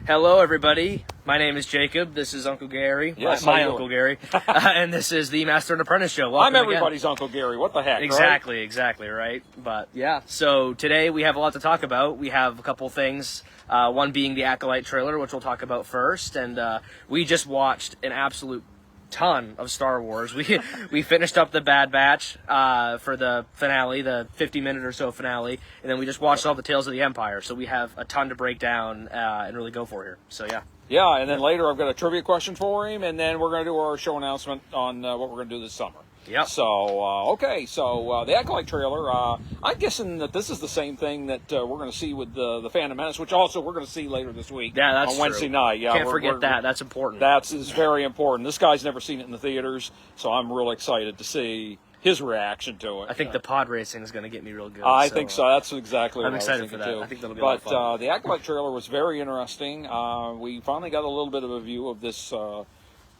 Hello, everybody. My name is Jacob. This is Uncle Gary. Yes, my Uncle Gary. And this is the Master and Apprentice Show. Welcome I'm everybody's again. Uncle Gary. What the heck, Exactly, right? Exactly, right? But, yeah. So, today we have a lot to talk about. We have a couple things. One being the Acolyte trailer, which we'll talk about first. And we just watched an absolute ton of Star Wars. We finished up the Bad Batch for the finale, the 50-minute or so finale, and then we just watched all the Tales of the Empire. So we have a ton to break down and really go for here. So yeah. Yeah, and then later I've got a trivia question for him, and then we're going to do our show announcement on what we're going to do this summer. Yep. So, okay, so the Acolyte trailer, I'm guessing that this is the same thing that we're going to see with the Phantom Menace, which also we're going to see later this week. Yeah, that's on Wednesday true. night. Yeah, Can't forget that. That's important. That's very important. This guy's never seen it in the theaters, so I'm real excited to see his reaction to it. I think the pod racing is going to get me real good. I think so. That's exactly what I'm excited I was for that. too. I think that'll be a lot of fun. But the Acolyte trailer was very interesting. We finally got a little bit of a view of this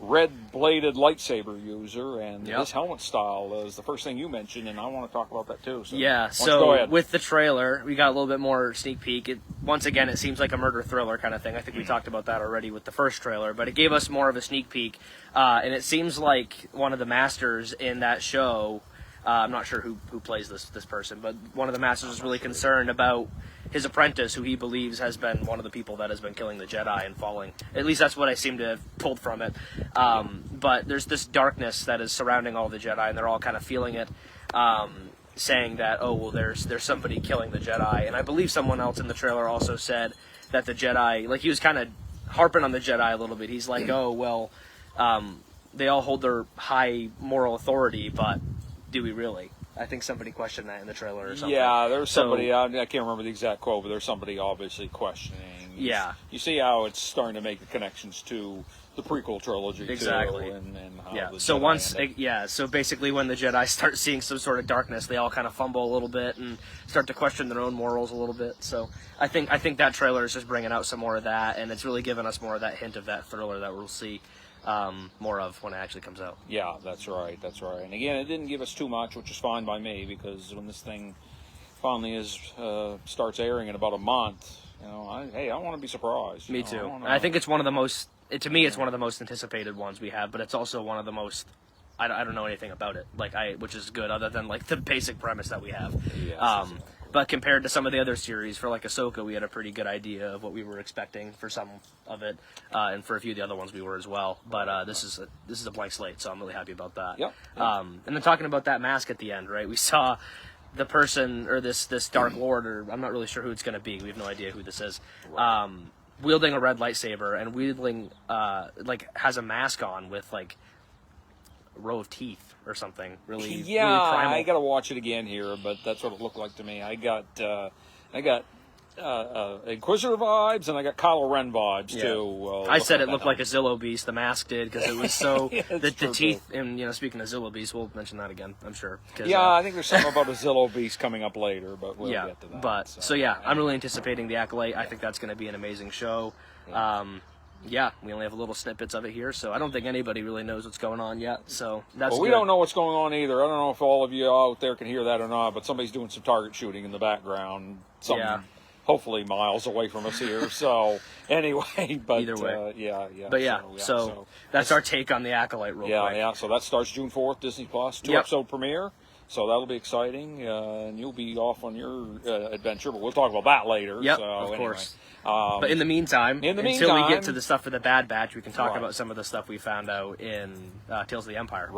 red-bladed lightsaber user, and his helmet style is the first thing you mentioned, and I want to talk about that too. So yeah, so with the trailer, we got a little bit more sneak peek. Once again, it seems like a murder thriller kind of thing. I think we talked about that already with the first trailer, but it gave us more of a sneak peek, and it seems like one of the masters in that show, I'm not sure who plays this person, but one of the masters is really concerned about his apprentice, who he believes has been one of the people that has been killing the Jedi and falling. At least that's what I seem to have pulled from it. But there's this darkness that is surrounding all the Jedi, and they're all kind of feeling it, saying that, oh, well, there's somebody killing the Jedi. And I believe someone else in the trailer also said that the Jedi, like he was kind of harping on the Jedi a little bit. He's like, oh, well, they all hold their high moral authority, but do we really? I think somebody questioned that in the trailer or something. Yeah, there's somebody, I can't remember the exact quote, but there's somebody obviously questioning. Yeah. You see how it's starting to make the connections to the prequel trilogy, exactly. too. And how the so Jedi so basically when the Jedi start seeing some sort of darkness, they all kind of fumble a little bit and start to question their own morals a little bit. So I think that trailer is just bringing out some more of that, and it's really giving us more of that hint of that thriller that we'll see more of when it actually comes out. Yeah, that's right. And again, it didn't give us too much, which is fine by me, because when this thing finally starts airing in about a month, I want to be surprised. Me too. I think it's one of the most, to me, it's one of the most anticipated ones we have, but it's also one of the most, I don't know anything about it, which is good, other than like the basic premise that we have. Yes, but compared to some of the other series, for like Ahsoka, we had a pretty good idea of what we were expecting for some of it, and for a few of the other ones we were as well. But this is a blank slate, so I'm really happy about that. Yep. And then talking about that mask at the end, right? We saw the person, or this Dark Lord, or I'm not really sure who it's going to be. We have no idea who this is. Wielding a red lightsaber and wielding has a mask on with like a row of teeth or something. Really primal. I gotta watch it again here, but that's what it looked like to me. I got Inquisitor vibes, and I got Kylo Ren vibes too. I said it looked like a Zillo Beast. The mask did, because it was so the teeth. And speaking of Zillo Beast, we'll mention that again, I'm sure. I think there's something about a Zillo Beast coming up later, but we'll get to that. But so I'm really anticipating the Acolyte. I think that's going to be an amazing show. We only have little snippets of it here, so I don't think anybody really knows what's going on yet. So that's we don't know what's going on either. I don't know if all of you out there can hear that or not, but somebody's doing some target shooting in the background. Hopefully miles away from us here. So anyway, but either way, But so that's our take on the Acolyte. Quick. So that starts June 4th, Disney Plus, 2-episode premiere. So that'll be exciting, and you'll be off on your adventure, but we'll talk about that later. Yep, so, of anyway. course. But in the meantime, until we get to the stuff for the Bad Batch, we can talk about some of the stuff we found out in Tales of the Empire,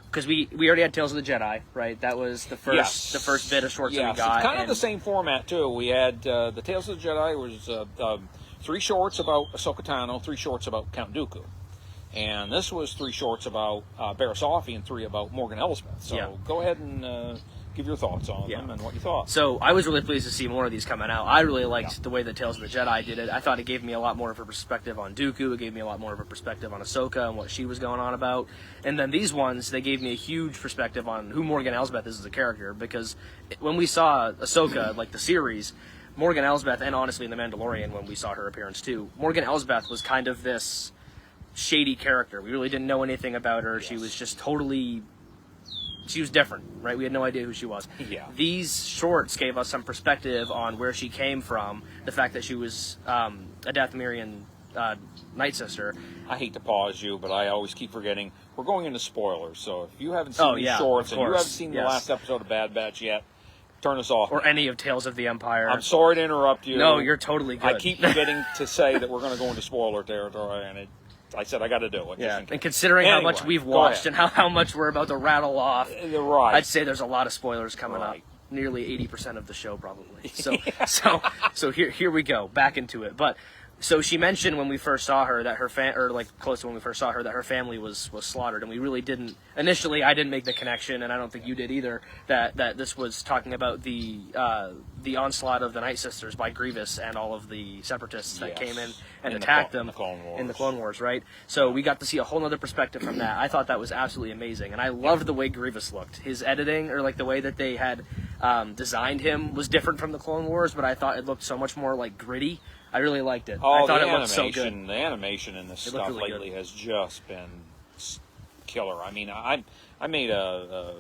because we already had Tales of the Jedi, right? That was the first bit of shorts that we got. It's kind of the same format too. We had the Tales of the Jedi was 3 shorts about Ahsoka Tano, 3 shorts about Count Dooku. And this was 3 shorts about Barriss Offee and 3 about Morgan Elsbeth. So go ahead and give your thoughts on them and what you thought. So I was really pleased to see more of these coming out. I really liked the way that Tales of the Jedi did it. I thought it gave me a lot more of a perspective on Dooku. It gave me a lot more of a perspective on Ahsoka and what she was going on about. And then these ones, they gave me a huge perspective on who Morgan Elsbeth is as a character. Because when we saw Ahsoka, like the series, Morgan Elsbeth, and honestly in The Mandalorian when we saw her appearance too, Morgan Elsbeth was kind of this shady character. We really didn't know anything about her. She was just totally she was different, right? We had no idea who she was. Yeah. These shorts gave us some perspective on where she came from, the fact that she was a Dathomirian Night Sister. I hate to pause you, but I always keep forgetting we're going into spoilers. So if you haven't seen these yeah, shorts of and you course. haven't seen the last episode of Bad Batch yet, turn us off. Or any of Tales of the Empire. I'm sorry to interrupt you. No, you're totally good. I keep forgetting to say that we're going to go into spoiler territory, and I said I got to do it. Yeah, and considering how much we've watched and how much we're about to rattle off, right. I'd say there's a lot of spoilers coming up. Nearly 80% of the show, probably. So, so here we go, back into it. But so she mentioned when we first saw her that her close to when we first saw her, that her family was slaughtered, and we really didn't initially. I didn't make the connection, and I don't think you did either. That this was talking about the onslaught of the Night Sisters by Grievous and all of the Separatists that came in and attacked them in the Clone Wars, right? So we got to see a whole other perspective from that. I thought that was absolutely amazing, and I loved the way Grievous looked. His editing, or like the way that they had designed him, was different from the Clone Wars, but I thought it looked so much more like gritty. I really liked it. I thought it looked so good. The animation in this stuff really lately has just been killer. I mean, I made a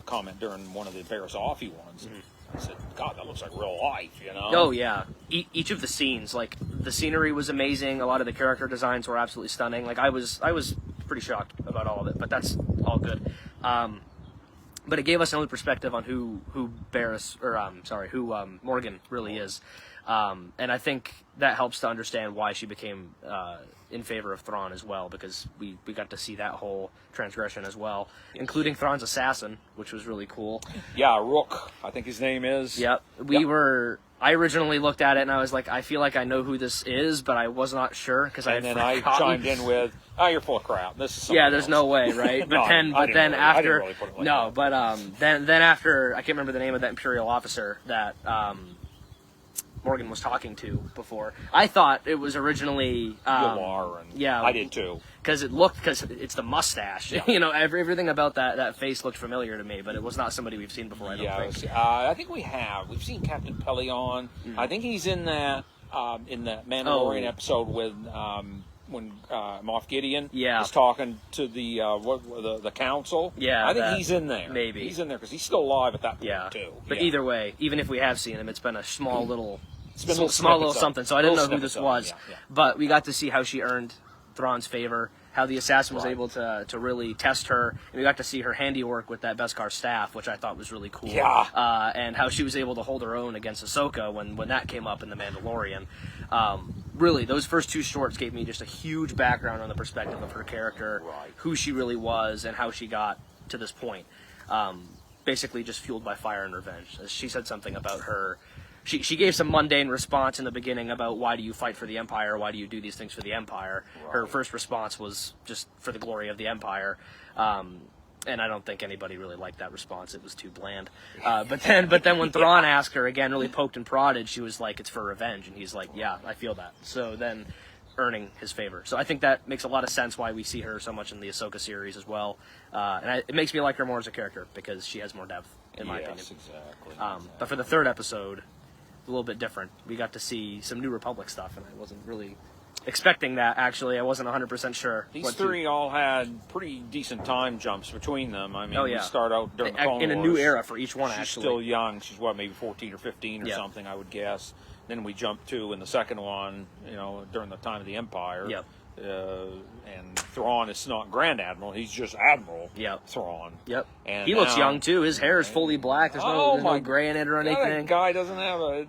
comment during one of the Barris Offee ones. Mm-hmm. I said, "God, that looks like real life," you know? Oh yeah. Each of the scenes, like the scenery was amazing. A lot of the character designs were absolutely stunning. Like I was pretty shocked about all of it, but that's all good. But it gave us another perspective on who Morgan really is, and I think that helps to understand why she became in favor of Thrawn as well, because we got to see that whole transgression as well, including Thrawn's assassin, which was really cool. Yeah, Rook, I think his name is. Yep. I originally looked at it and I was like, I feel like I know who this is, but I was not sure because I chimed in with, "Oh, you're full of crap. This is there's no way, right?" But then after I can't remember the name of that Imperial officer that Morgan was talking to before. I thought it was originally Yullar, and I did too. Because it's the mustache. Yeah. You know, everything about that face looked familiar to me, but it was not somebody we've seen before. I don't think. I think we've seen Captain Pelion. I think he's in that Mandalorian episode with when Moff Gideon is talking to the council. Yeah, I think he's in there. Maybe he's in there because he's still alive at that point too. But either way, even if we have seen him, it's been a small little something. So I didn't know who this was. But we got to see how she earned Thrawn's favor, how the assassin was able to really test her, and we got to see her handiwork with that Beskar staff, which I thought was really cool. Yeah. And how she was able to hold her own against Ahsoka when that came up in The Mandalorian. Really, those first two shorts gave me just a huge background on the perspective of her character, who she really was, and how she got to this point. Basically just fueled by fire and revenge. She said something about her... She gave some mundane response in the beginning about why do you fight for the Empire, why do you do these things for the Empire. Her first response was just for the glory of the Empire. And I don't think anybody really liked that response. It was too bland. But then when Thrawn asked her again, really poked and prodded, she was like, "It's for revenge." And he's like, "Yeah, I feel that." So then earning his favor. So I think that makes a lot of sense why we see her so much in the Ahsoka series as well. It makes me like her more as a character because she has more depth, in my opinion. Exactly. But for the third episode, a little bit different. We got to see some New Republic stuff, and I wasn't really expecting that, actually. I wasn't 100% sure. These three all had pretty decent time jumps between them. I mean, we start out during the Clone Wars. In a new era for each one, she's actually. Still young. She's, maybe 14 or 15 or something, I would guess. Then we jump to, in the second one, during the time of the Empire. Yep. And Thrawn is not Grand Admiral. He's just Admiral Thrawn. Yep. And he looks young, too. His hair is fully black. There's no gray in it or anything. That guy doesn't have a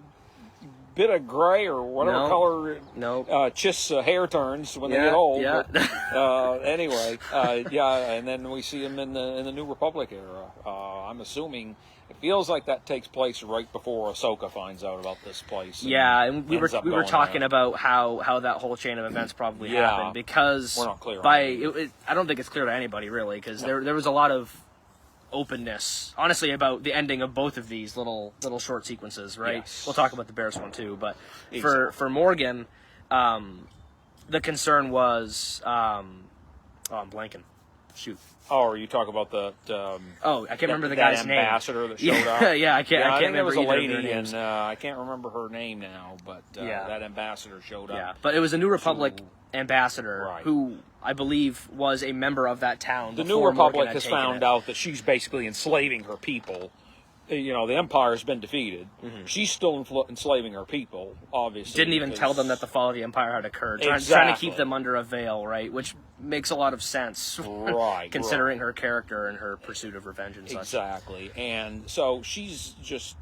bit of gray or whatever color Chiss hair turns when they get old. Yeah. But, anyway, and then we see him in the New Republic era. I'm assuming it feels like that takes place right before Ahsoka finds out about this place. Yeah, and we were talking about how that whole chain of events probably happened, because we're not clear. I don't think it's clear to anybody really, because there was a lot of openness, honestly, about the ending of both of these little short sequences, right? Yes. We'll talk about the Barris one too, but for Morgan, the concern was I'm blanking. shoot. Oh, are you talking about the Oh, I can't remember the that guy's name. ambassador that showed up? Yeah, I can't. Yeah, I can't think there remember was a either of lady, their names. and I can't remember her name now, but Yeah. that ambassador showed up. Yeah, but it was a New Republic to- ambassador Right. who I believe was a member of that town. The before New Republic Morgan had has taken found it. out that she's basically enslaving her people. You know, the Empire's been defeated. She's still enslaving her people, obviously. Didn't even tell them that the fall of the Empire had occurred. Trying to keep them under a veil, right? Which makes a lot of sense, Right, considering her character and her pursuit of revenge and such. Exactly. And so she's just,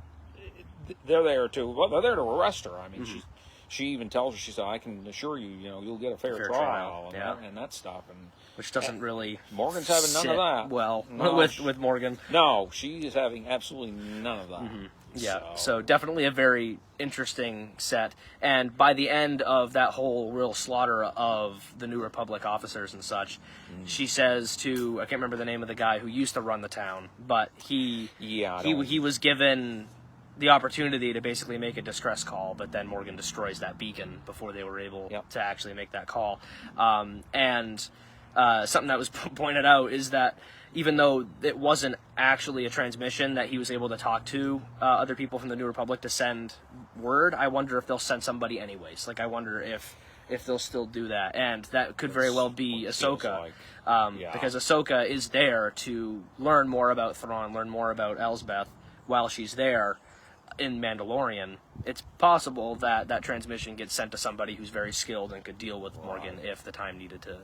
they're there to arrest her. I mean, she even tells her, she said, I can assure you, you'll get a fair trial and that stuff. And which doesn't really Morgan's having none of that. Well, No, with Morgan. No, she is having absolutely none of that. Yeah, so definitely a very interesting set. And by the end of that whole real slaughter of the New Republic officers and such, she says to, I can't remember the name of the guy who used to run the town, but he was given the opportunity to basically make a distress call, but then Morgan destroys that beacon before they were able to actually make that call. Something that was pointed out is that even though it wasn't actually a transmission that he was able to talk to other people from the New Republic to send word, I wonder if they'll send somebody anyways. Like, I wonder if they'll still do that. And that could very well be Ahsoka, because Ahsoka is there to learn more about Thrawn, learn more about Elsbeth while she's there in Mandalorian. It's possible that that transmission gets sent to somebody who's very skilled and could deal with Morgan if the time needed to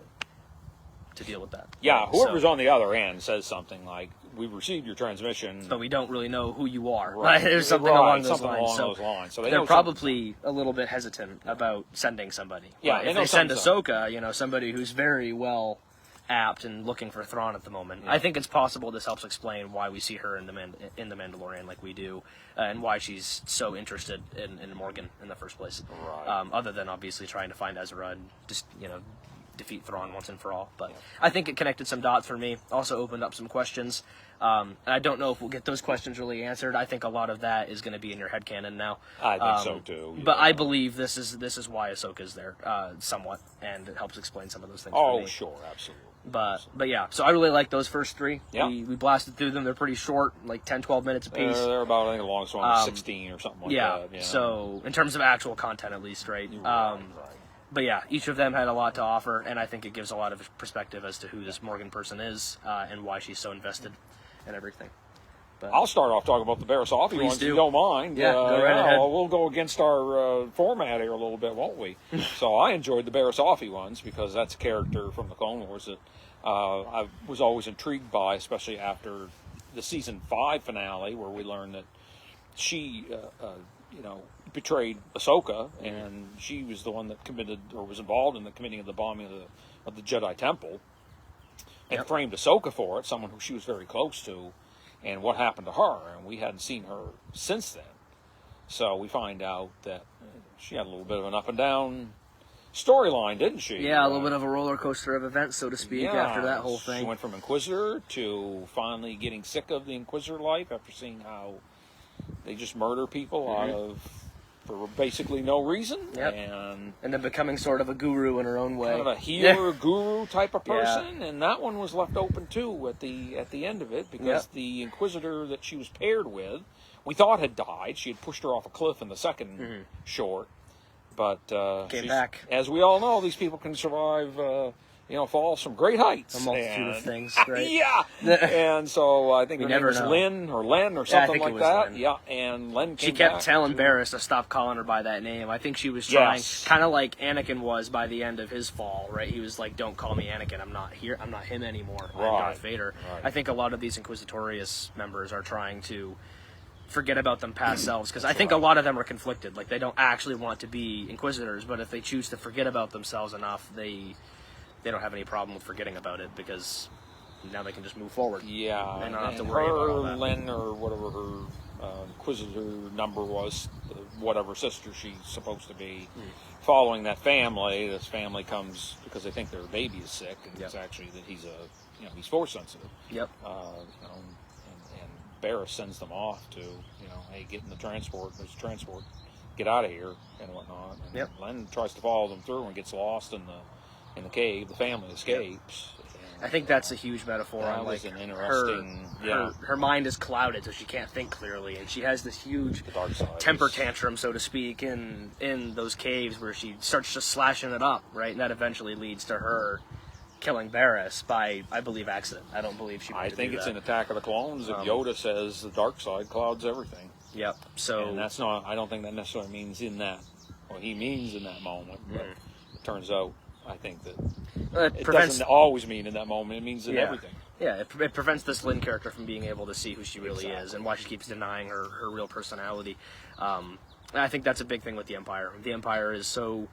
deal with that. Yeah, whoever's on the other end says something like, "We've received your transmission, but we don't really know who you are." Right. There's something along those something lines. along those lines. So they're probably a little bit hesitant about sending somebody. Yeah, if they send Ahsoka, somebody who's very well apt and looking for Thrawn at the moment. I think it's possible this helps explain why we see her in the Mandalorian like we do, and why she's so interested in Morgan in the first place. Right. Other than obviously trying to find Ezra and just defeat Thrawn once and for all. But I think it connected some dots for me. Also opened up some questions. And I don't know if we'll get those questions really answered. I think a lot of that is going to be in your headcanon now. I think so too. But I believe this is why Ahsoka's there, somewhat, and it helps explain some of those things. Oh, for me. sure, absolutely. But yeah, so I really like those first three. Yeah. We blasted through them. They're pretty short, like 10, 12 minutes apiece. They're about, I think, the longest one was 16 or something like that. Yeah. So in terms of actual content, at least, right? Right. But yeah, each of them had a lot to offer, and I think it gives a lot of perspective as to who this Morgan person is and why she's so invested in everything. But I'll start off talking about the Barasafi ones, if you don't mind. Yeah, go right ahead. We'll go against our format here a little bit, won't we? So I enjoyed the Barasafi ones because that's a character from the Clone Wars that I was always intrigued by, especially after the season 5 finale, where we learned that she, betrayed Ahsoka, and she was the one that committed or was involved in the committing of the bombing of the Jedi Temple, and framed Ahsoka for it, someone who she was very close to, and what happened to her, and we hadn't seen her since then. So we find out that she had a little bit of an up and down storyline, didn't she? Yeah, a little bit of a roller coaster of events, so to speak, after that whole thing. She went from Inquisitor to finally getting sick of the Inquisitor life after seeing how they just murder people for basically no reason. Yep. And then becoming sort of a guru in her own way. Kind of a healer, guru type of person. And that one was left open too at the end of it, because the Inquisitor that she was paired with, we thought had died. She had pushed her off a cliff in the second short. But came back. As we all know, these people can survive falls from great heights. A multitude of things, right? Yeah. And so I think her name was Len or something like that. Len. Yeah, and Len came She kept back telling Barriss to stop calling her by that name. I think she was trying, kind of like Anakin was by the end of his fall, right? He was like, "Don't call me Anakin. I'm not here. I'm not him anymore. I'm Darth Vader." Right. I think a lot of these Inquisitorius members are trying to forget about them past selves, because I think a lot of them are conflicted. Like, they don't actually want to be Inquisitors, but if they choose to forget about themselves enough, they don't have any problem with forgetting about it, because now they can just move forward. Yeah, and not have to worry about all that. Len, or whatever her Inquisitor number was, whatever sister she's supposed to be, following that family. This family comes because they think their baby is sick, and it's actually that he's he's force sensitive. Yep. And Barriss sends them off to, hey, get in the transport. There's a transport. Get out of here and whatnot. And Len tries to follow them through and gets lost in the cave. The family escapes. I think that's a huge metaphor That on was like an interesting. her mind is clouded, so she can't think clearly, and she has this huge The dark side temper is- tantrum, so to speak, in those caves where she starts just slashing it up, right? And that eventually leads to her killing Barriss by, I believe, accident. I don't believe she. I meant to think do it's that. in Attack of the Clones. If Yoda says the dark side clouds everything, Yep. So and that's not. I don't think that necessarily means in that. Well, he means in that moment, but it turns out, I think that it prevents. doesn't always mean in that moment. It means in Yeah. everything. Yeah, it prevents this Lynn character from being able to see who she really Exactly. is and why she keeps denying her real personality. And I think that's a big thing with the Empire. The Empire is so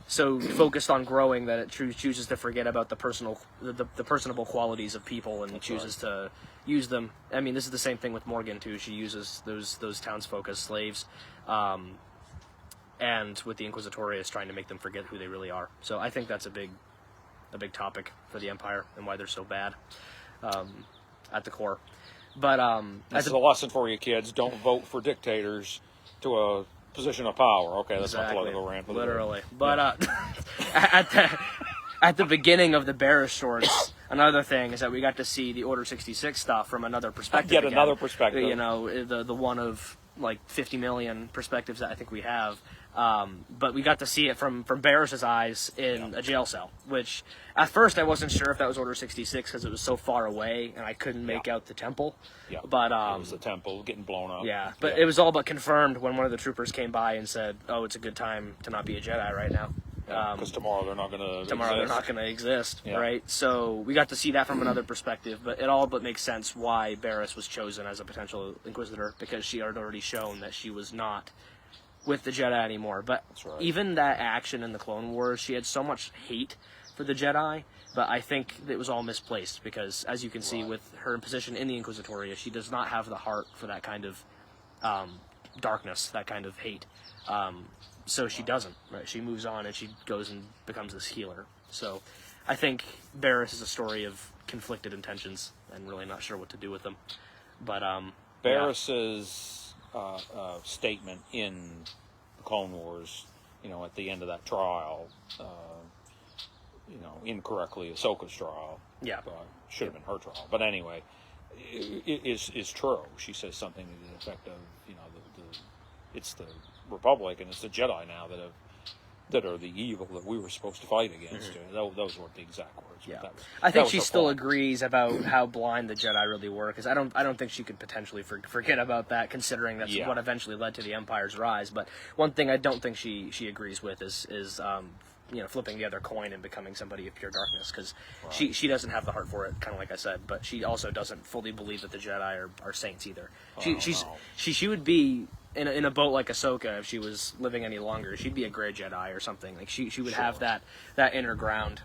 focused on growing that it chooses to forget about the personable qualities of people and chooses to use them. I mean, this is the same thing with Morgan too. She uses those townsfolk as slaves, and with the Inquisitorius trying to make them forget who they really are. So I think that's a big topic for the Empire and why they're so bad at the core. But This is a lesson for you kids. Don't vote for dictators to a position of power. Okay, that's my political rant. For the day. Literally. But at the beginning of the Barriss shorts, another thing is that we got to see the Order 66 stuff from another perspective. Yet again. another perspective. You know, the one of like 50 million perspectives that I think we have. But we got to see it from Barriss's eyes in a jail cell, which at first I wasn't sure if that was Order 66 because it was so far away and I couldn't make out the temple. Yeah, but it was the temple getting blown up. yeah, but it was all but confirmed when one of the troopers came by and said, "Oh, it's a good time to not be a Jedi right now." Because tomorrow they're not going to. They're not going to exist, Yeah. right? So we got to see that from another perspective, but it all but makes sense why Barriss was chosen as a potential Inquisitor, because she had already shown that she was not with the Jedi anymore. But right. even that action in the Clone Wars, she had so much hate for the Jedi, but I think it was all misplaced, because as you can see with her position in the Inquisitoria, she does not have the heart for that kind of darkness, that kind of hate. So she doesn't, right? She moves on and she goes and becomes this healer. So I think Barriss is a story of conflicted intentions and really not sure what to do with them. But Barriss's statement in the Clone Wars, at the end of that trial, incorrectly Ahsoka's trial. Yeah. Should have been her trial. But anyway, is true. She says something to the effect of, it's the Republic and it's the Jedi now that are the evil that we were supposed to fight against. Those weren't the exact words. Yeah, but I think was she her still point. agrees about how blind the Jedi really were, because I don't think she could potentially forget about that, considering that's what eventually led to the Empire's rise. But one thing I don't think she agrees with is flipping the other coin and becoming somebody of pure darkness, because she doesn't have the heart for it, kind of like I said. But she also doesn't fully believe that the Jedi are saints either. She would be. In a boat like Ahsoka, if she was living any longer, she'd be a gray Jedi or something. Like she would have that inner ground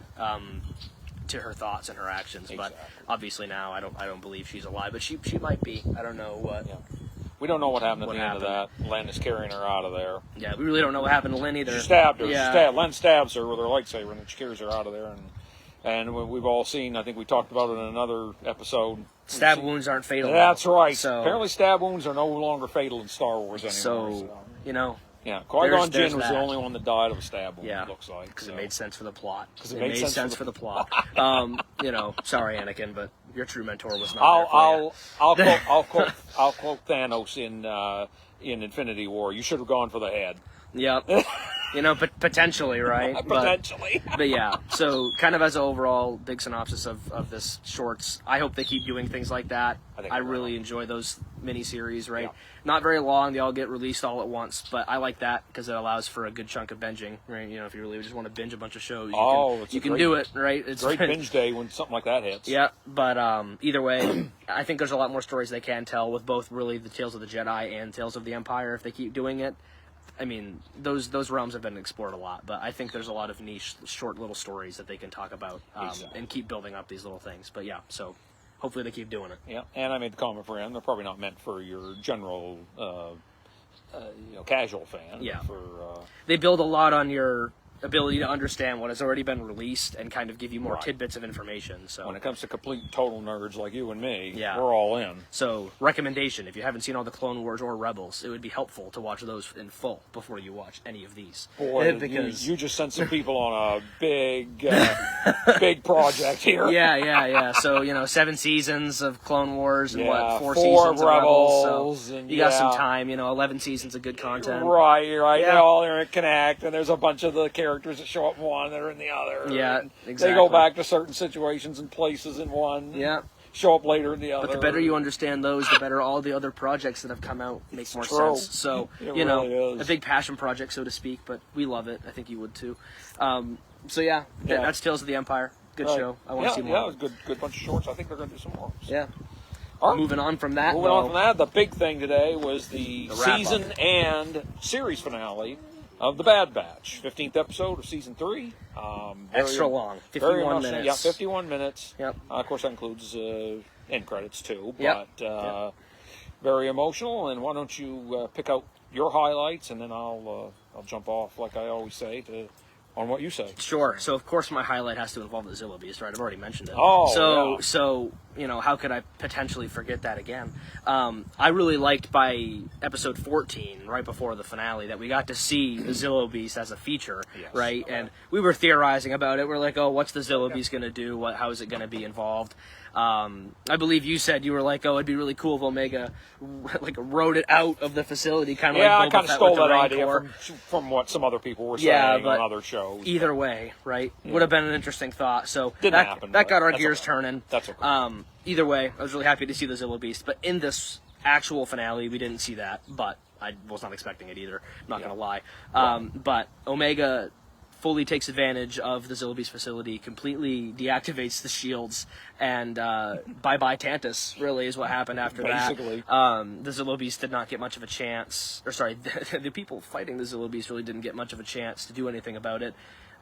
to her thoughts and her actions. Exactly. But obviously now I don't believe she's alive. But she might be. I don't know what. Yeah. We don't know what happened at What the end of that. Len is carrying her out of there. Yeah, we really don't know what happened to Lynn either. She stabbed her. Yeah. Len stabs her with her lightsaber, and she carries her out of there. And we've all seen. I think we talked about it in another episode. Stab wounds aren't fatal. That's right. So Apparently, stab wounds are no longer fatal in Star Wars anymore. So yeah, Qui-Gon there's Jinn was the that. only one that died of a stab wound. Yeah, It looks like because it made sense for the plot. Because it made sense for the plot. Sorry, Anakin, but your true mentor was not there for you. I'll quote Thanos in Infinity War. You should have gone for the head. Yep. But potentially, right? Potentially. But yeah, so kind of as an overall big synopsis of this shorts, I hope they keep doing things like that. I really enjoy those mini-series, right? Yeah. Not very long, they all get released all at once, but I like that because it allows for a good chunk of binging, right? If you really just want to binge a bunch of shows, you can do it, right? It's great binge day when something like that hits. Yeah, but either way, I think there's a lot more stories they can tell with both really the Tales of the Jedi and Tales of the Empire if they keep doing it. I mean, those realms have been explored a lot, but I think there's a lot of niche, short little stories that they can talk about and keep building up these little things. But yeah, so hopefully they keep doing it. Yeah, and I made the comment for him. They're probably not meant for your general, casual fan. Yeah. For they build a lot on your ability to understand what has already been released and kind of give you more Right. tidbits of information. So When it comes to complete total nerds like you and me, Yeah. we're all in. So, recommendation, if you haven't seen all the Clone Wars or Rebels, it would be helpful to watch those in full before you watch any of these. Boy, because you just sent some people on a big, big project here. yeah. So, 7 seasons of Clone Wars and Yeah, 4 4 seasons of Rebels. Rebels, So, and you got some yeah. time, 11 seasons of good content. Right. Yeah. They all interconnect, and there's a bunch of the characters that show up in one that are in the other. Yeah, and exactly. They go back to certain situations and places in one. Yeah. Show up later in the other. But the better you understand those, the better all the other projects that have come out make more true. sense. So, It really is. a big passion project, so to speak, but we love it. I think you would too. So, yeah, Yeah. that's Tales of the Empire. Good Right. show. I want to see more. Yeah, it was a good bunch of shorts. I think they're going to do some more. Yeah. All right. Moving on from that. Moving on from that, the big thing today was the wrap-up. season and series finale of The Bad Batch. 15th episode of season 3. Extra long. very 51 emotional. minutes. Yeah, 51 minutes. Yep. Of course, that includes end credits too. Yep. But very emotional. And why don't you pick out your highlights, and then I'll jump off, like I always say, on what you say. Sure. So, of course, my highlight has to involve the Zilla Beast, right? I've already mentioned it. Oh, yeah. So, how could I potentially forget that again? I really liked by episode 14, right before the finale, that we got to see the Zillo Beast as a feature, Yes. right? Okay. And we were theorizing about it. We're like, oh, what's the Zillo Beast going to do? How is it going to be involved? I believe you said you were like, oh, it'd be really cool if Omega rode it out of the facility, kind of Yeah, I like Boba kind of Fett stole with the that Rancor. idea from what some other people were Yeah, saying but on other shows. Either way, right? Would have been an interesting thought. So Didn't happen, that but got our that's gears okay. turning. That's okay. Either way, I was really happy to see the Zillo Beast. But in this actual finale, we didn't see that. But I was not expecting it either. I'm not going to lie. But Omega fully takes advantage of the Zillo Beast facility, completely deactivates the shields, and bye-bye Tantus, really, is what happened after Basically. that. The Zillo Beast did not get much of a chance. Or sorry, the people fighting the Zillo Beast really didn't get much of a chance to do anything about it.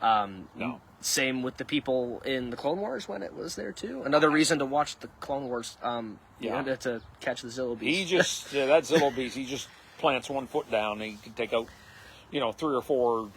No. Same with the people in the Clone Wars when it was there too. Another reason to watch the Clone Wars, to catch the Zillo Beast. He just, that Zillo Beast, he just plants one foot down and he can take out, 3 or 4,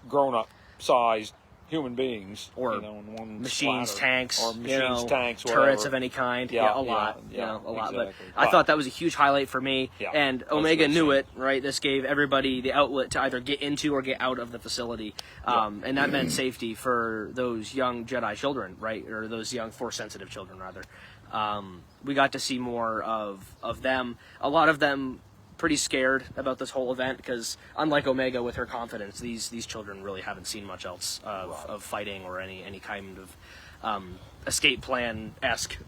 grown-up sized human beings. Or in one machines, splatter. tanks, Or machines, tanks, whatever. turrets of any kind. Yeah, a lot. yeah, a lot. exactly. But I thought that was a huge highlight for me. Yeah, and that's Omega what I'm knew saying. it, right? This gave everybody the outlet to either get into or get out of the facility. And that meant safety for those young Jedi children, right? Or those young Force-sensitive children, rather. We got to see more of them. A lot of them pretty scared about this whole event because, unlike Omega with her confidence, these children really haven't seen much else of fighting or any kind of escape plan-esque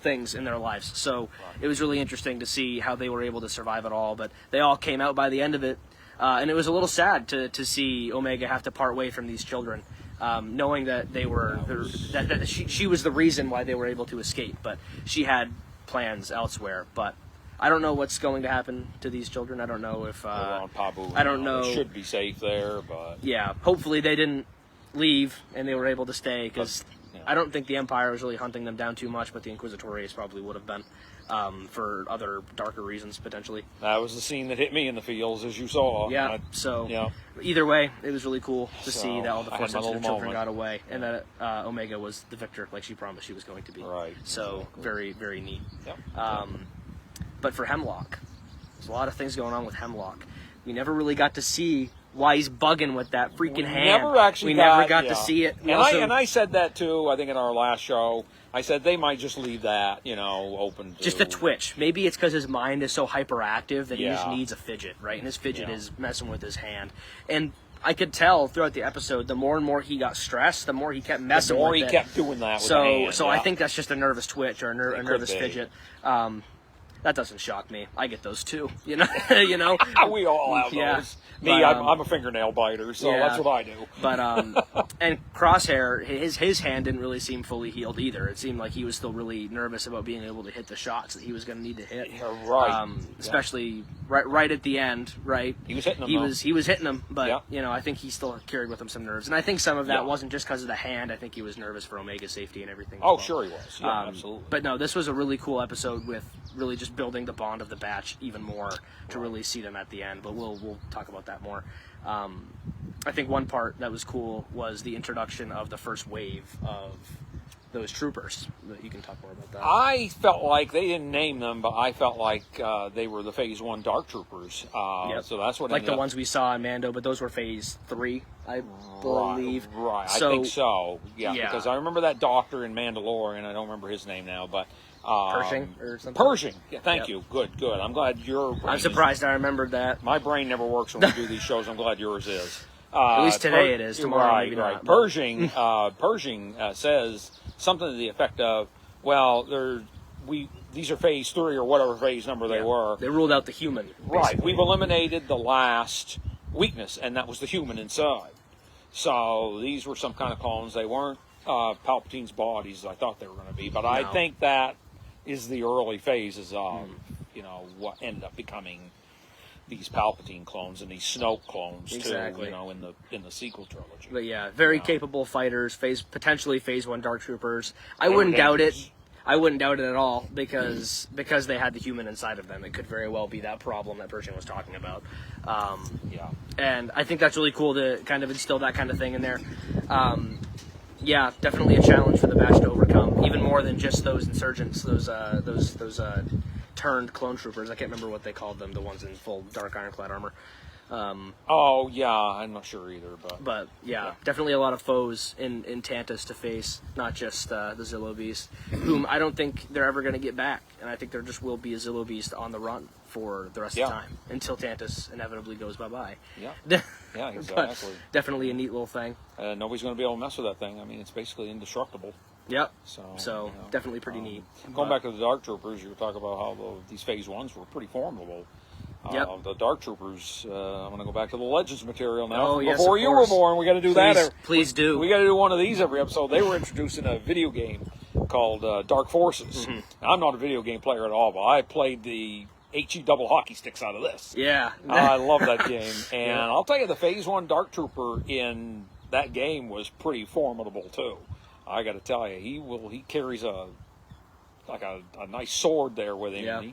things in their lives. So it was really interesting to see how they were able to survive it all. But they all came out by the end of it, and it was a little sad to see Omega have to part way from these children. Knowing that they were that she was the reason why they were able to escape, but she had plans elsewhere. But I don't know what's going to happen to these children. I don't know if They're on Pabu. I don't know. They should be safe there, but Yeah, hopefully they didn't leave and they were able to stay because I don't think the Empire was really hunting them down too much, but the Inquisitorius probably would have been for other darker reasons potentially. that was the scene that hit me in the fields, as you saw. Yeah. So yeah. either way, it was really cool to So, see that all the I had my Force-sensitive little children moment. got away and that Omega was the victor, like she promised she was going to be. Right. So very, very neat. Yep. But for Hemlock, there's a lot of things going on with Hemlock. We never really got to see why he's bugging with that freaking hand. We never got to see it. And I said that too, I think in our last show. I said they might just leave that, open to... Just a twitch. Maybe it's because his mind is so hyperactive that he just Yeah. needs a fidget, right? And his fidget Yeah. is messing with his hand. And I could tell throughout the episode, the more and more he got stressed, the more he kept messing The more with he it. kept doing that with So, the hand. I yeah. think that's just a nervous twitch or a could nervous be. fidget. That doesn't shock me. I get those too. You know. We all have Yeah. those. Me, But, I'm a fingernail biter, so yeah. that's what I do. But and Crosshair, his hand didn't really seem fully healed either. It seemed like he was still really nervous about being able to hit the shots that he was going to need to hit. Yeah, right. Especially right at the end, right? He was hitting them, He was hitting them, but Yeah. I think he still carried with him some nerves, and I think some of that Yeah. wasn't just because of the hand. I think he was nervous for Omega's safety and everything. as Oh, well. sure he was. Yeah, absolutely. But no, this was a really cool episode with really just building the bond of the batch even more to really see them at the end. But we'll talk about that more. I think one part that was cool was the introduction of the first wave of those troopers. You can talk more about that. I felt like they didn't name them, but I felt like they were the Phase 1 Dark Troopers. Yep. So that's what like the ones we saw in Mando, but those were Phase 3, I believe. Right, so, I think so. Yeah, because I remember that doctor in Mandalorian. I don't remember his name now, but Pershing or something. Pershing. Yeah, thank you. Good. I'm glad your brain I'm surprised I remembered that. My brain never works when we do these shows. I'm glad yours is. At least today it is. Tomorrow maybe not. Pershing says something to the effect of, "Well, these are Phase 3 or whatever phase number they were. They ruled out the human. Basically. Right. We've eliminated the last weakness, and that was the human inside. So these were some kind of clones. They weren't Palpatine's bodies as I thought they were going to be, but I think that is the early phases of what ended up becoming these Palpatine clones and these Snoke clones too, in the sequel trilogy. But yeah, very capable fighters, potentially Phase 1 Dark Troopers. I wouldn't doubt it. I wouldn't doubt it at all because they had the human inside of them. It could very well be that problem that Pershing was talking about. And I think that's really cool to kind of instill that kind of thing in there. Yeah, definitely a challenge for the batch to overcome, even more than just those insurgents, those turned clone troopers. I can't remember what they called them, the ones in full dark ironclad armor. I'm not sure either. But definitely a lot of foes in Tantus to face, not just the Zillo Beast, whom I don't think they're ever going to get back. And I think there just will be a Zillo Beast on the run for the rest of the time, until Tantus inevitably goes bye-bye. Yeah, exactly. Definitely a neat little thing. Nobody's going to be able to mess with that thing. I mean, it's basically indestructible. Yep. So definitely pretty neat. Going back to the Dark Troopers, you were talking about how these Phase 1s were pretty formidable. The Dark Troopers, I'm going to go back to the Legends material now. Before you were born, we got to do that. Please do. We got to do one of these every episode. They were introducing a video game called Dark Forces. Mm-hmm. Now, I'm not a video game player at all, but I played the HE double hockey sticks out of this. Yeah. I love that game. And I'll tell you, the Phase 1 Dark Trooper in that game was pretty formidable, too. I got to tell you, he carries a nice sword there with him. Yeah.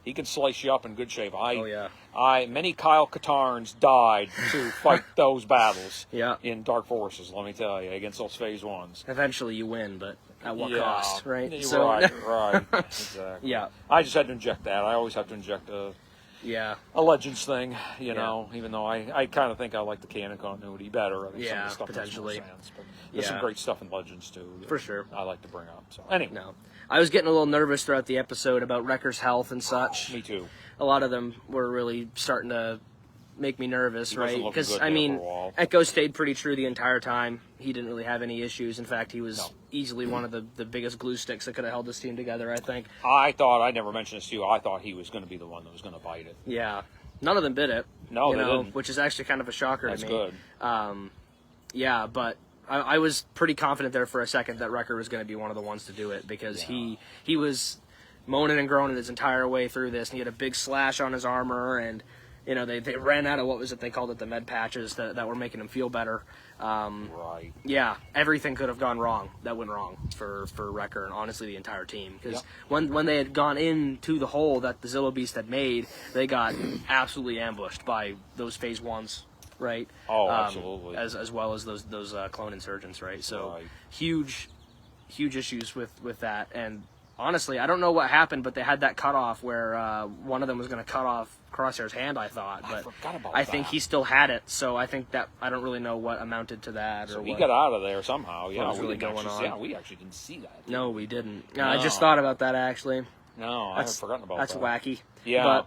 He can slice you up in good shape. Many Kyle Katarns died to fight those battles in Dark Forces, let me tell you, against those Phase 1s. Eventually you win, but at what cost, right? Right, exactly. Yeah. I just had to inject that. I always have to inject a Legends thing, even though I kind of think I like the canon continuity better. I think some of the stuff potentially. makes more sense. But there's some great stuff in Legends, too. For sure. I like to bring up. So anyway. No. I was getting a little nervous throughout the episode about Wrecker's health and such. Me too. A lot of them were really starting to make me nervous, right? Because, I mean, Echo stayed pretty true the entire time. He didn't really have any issues. In fact, he was easily one of the biggest glue sticks that could have held this team together, I think. I never mentioned this to you, I thought he was going to be the one that was going to bite it. Yeah. None of them bit it. No, they didn't. Which is actually kind of a shocker to me. That's good. But I was pretty confident there for a second that Wrecker was going to be one of the ones to do it because he was moaning and groaning his entire way through this, and he had a big slash on his armor, and they ran out of what was it they called it, the med patches that were making him feel better. Right. Yeah, everything could have gone wrong. That went wrong for Wrecker and honestly the entire team because when they had gone into the hole that the Zillo Beast had made, they got absolutely ambushed by those Phase 1s. Right. Oh, absolutely. As well as those clone insurgents, right? So huge issues with that. And honestly, I don't know what happened, but they had that cutoff where one of them was going to cut off Crosshair's hand. I thought, but I think he still had it. So I think that I don't really know what amounted to that. So he got out of there somehow. Yeah, was really going on. Yeah, we actually didn't see that. No, we didn't. No. I just thought about that actually. No, I had forgotten about that. That's wacky. Yeah. But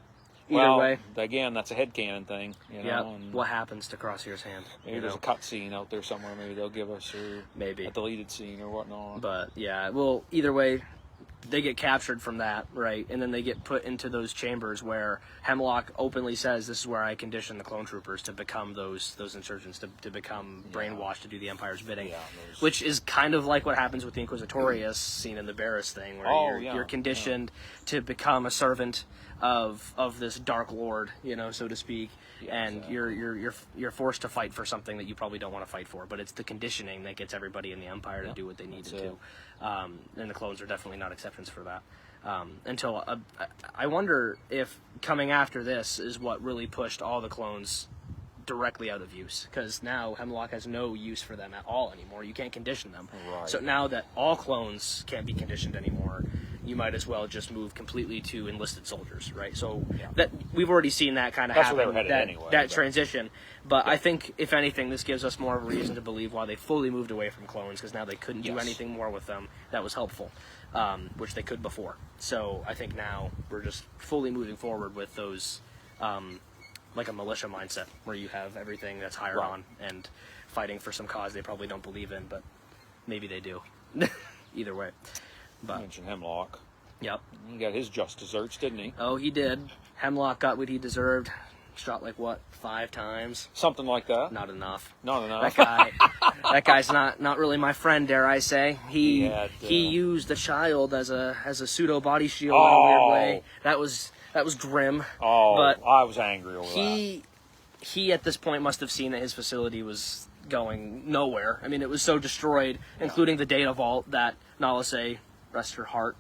either way, again, that's a headcanon thing. And what happens to Crosshair's hand? Maybe there's a cut scene out there somewhere. Maybe they'll give us maybe a deleted scene or whatnot. But well, either way, they get captured from that, right? And then they get put into those chambers where Hemlock openly says, "This is where I condition the clone troopers to become those insurgents, to become brainwashed to do the Empire's bidding," which is kind of like what happens with the Inquisitorius scene in the Barris thing, where you're conditioned to become a servant of this Dark Lord, so to speak, and you're forced to fight for something that you probably don't want to fight for. But it's the conditioning that gets everybody in the Empire to do what they need to do, and the clones are definitely not exceptions for that. Until I wonder if coming after this is what really pushed all the clones directly out of use, because now Hemlock has no use for them at all anymore. You can't condition them. Right. So now that all clones can't be conditioned anymore, you might as well just move completely to enlisted soldiers, right? So that we've already seen that kind of That's happen, where they were headed that, anyway, that but- transition. But I think, if anything, this gives us more of a reason to believe why they fully moved away from clones, because now they couldn't do anything more with them that was helpful, which they could before. So I think now we're just fully moving forward with those, like a militia mindset, where you have everything that's hired on and fighting for some cause they probably don't believe in, but maybe they do. Either way. But You mentioned Hemlock. Yep. He got his just desserts, didn't he? Oh, he did. Hemlock got what he deserved. Shot like, what, 5 times? Something like that. Not enough. Not enough. That guy's not really my friend, dare I say. He He had, used the child as a pseudo body shield in a weird way. That was grim. Oh, but I was angry over that. He at this point must have seen that his facility was going nowhere. I mean, it was so destroyed, including the data vault that Nalase, rest her heart,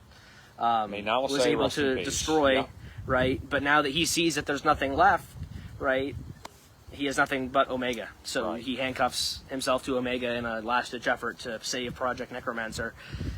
was able to destroy, right? But now that he sees that there's nothing left, right, he has nothing but Omega. So he handcuffs himself to Omega in a last-ditch effort to save Project Necromancer.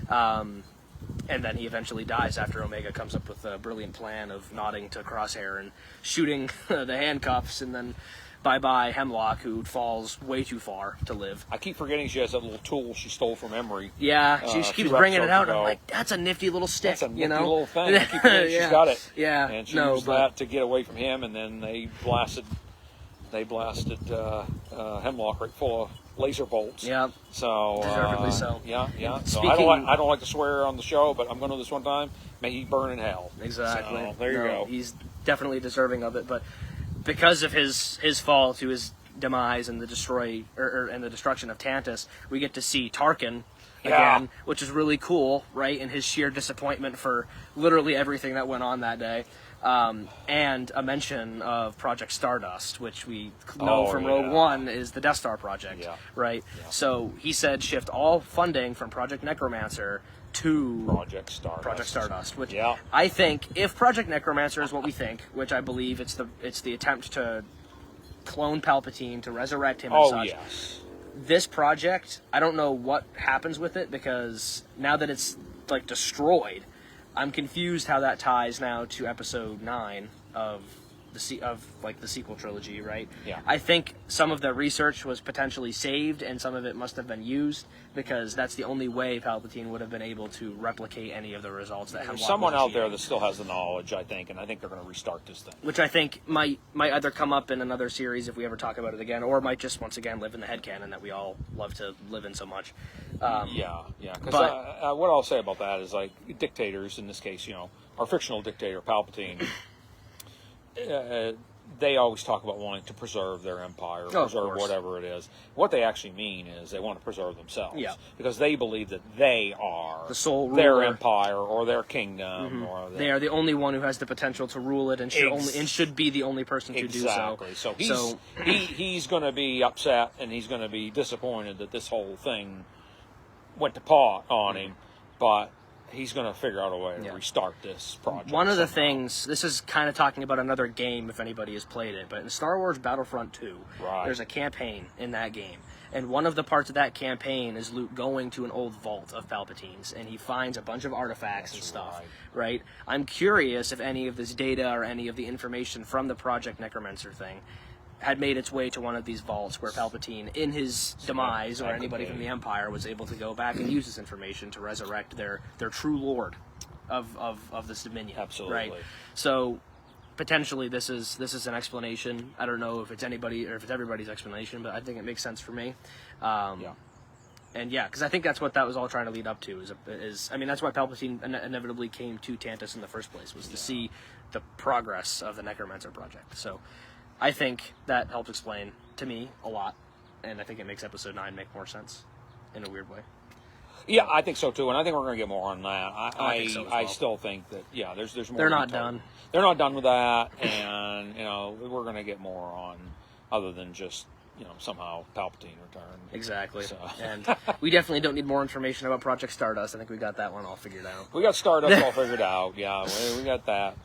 And then he eventually dies after Omega comes up with a brilliant plan of nodding to Crosshair and shooting the handcuffs, and then bye-bye Hemlock, who falls way too far to live. I keep forgetting she has that little tool she stole from Emery. Yeah, she keeps bringing it out, and I'm like, that's a nifty little stick, That's a nifty you know? little thing. I keep forgetting she's got it. Yeah, And she used that to get away from him, and then they blasted Hemlock right full of laser bolts. Yeah. So Deservedly so. Yeah. So Speaking- I don't like to swear on the show, but I'm going to this one time. May he burn in hell. Exactly. So, there you go. He's definitely deserving of it, but because of his fall to his demise and the and the destruction of Tantus, we get to see Tarkin again, which is really cool, right? And his sheer disappointment for literally everything that went on that day. And a mention of Project Stardust, which we know from Rogue One is the Death Star project, right? Yeah. So he said shift all funding from Project Necromancer to Project Stardust, which I think, if Project Necromancer is what we think, which I believe it's the attempt to clone Palpatine, to resurrect him and such. Yes. This project, I don't know what happens with it, because now that it's like destroyed, I'm confused how that ties now to Episode 9 of the sequel trilogy, right? Yeah. I think some of the research was potentially saved, and some of it must have been used, because that's the only way Palpatine would have been able to replicate any of the results that Hemlock There's someone was out there achieving. that still has the knowledge, I think, and I think they're going to restart this thing. Which I think might either come up in another series if we ever talk about it again, or might just once again live in the headcanon that we all love to live in so much. Because what I'll say about that is, like, dictators, in this case, our fictional dictator, Palpatine, they always talk about wanting to preserve their empire, preserve whatever it is. What they actually mean is they want to preserve themselves. Yeah. Because they believe that they are the sole ruler, their empire or their kingdom. Or they are the only one who has the potential to rule it, and should be the only person to do so. Exactly. So he's going to be upset, and he's going to be disappointed that this whole thing went to pot on him, but he's going to figure out a way to restart this project. One of the things, this is kind of talking about another game if anybody has played it, but in Star Wars Battlefront 2, there's a campaign in that game. And one of the parts of that campaign is Luke going to an old vault of Palpatine's, and he finds a bunch of artifacts and stuff, right? I'm curious if any of this data or any of the information from the Project Necromancer thing had made its way to one of these vaults where Palpatine, in his demise, or anybody from the Empire, was able to go back and use this information to resurrect their true lord of this Dominion. Absolutely. Right? So potentially this is an explanation. I don't know if it's anybody or if it's everybody's explanation, but I think it makes sense for me. And because I think that's what that was all trying to lead up to. I mean, that's why Palpatine inevitably came to Tantus in the first place, was to see the progress of the Necromancer project. So I think that helps explain to me a lot, and I think it makes Episode 9 make more sense in a weird way. Yeah, I think so too, and I think we're going to get more on that. I think so as well. I still think that there's more. They're not done. They're not done with that, and we're going to get more on, other than just somehow Palpatine returned. Exactly. So. And we definitely don't need more information about Project Stardust. I think we got that one all figured out. We got Stardust all figured out. Yeah, we got that.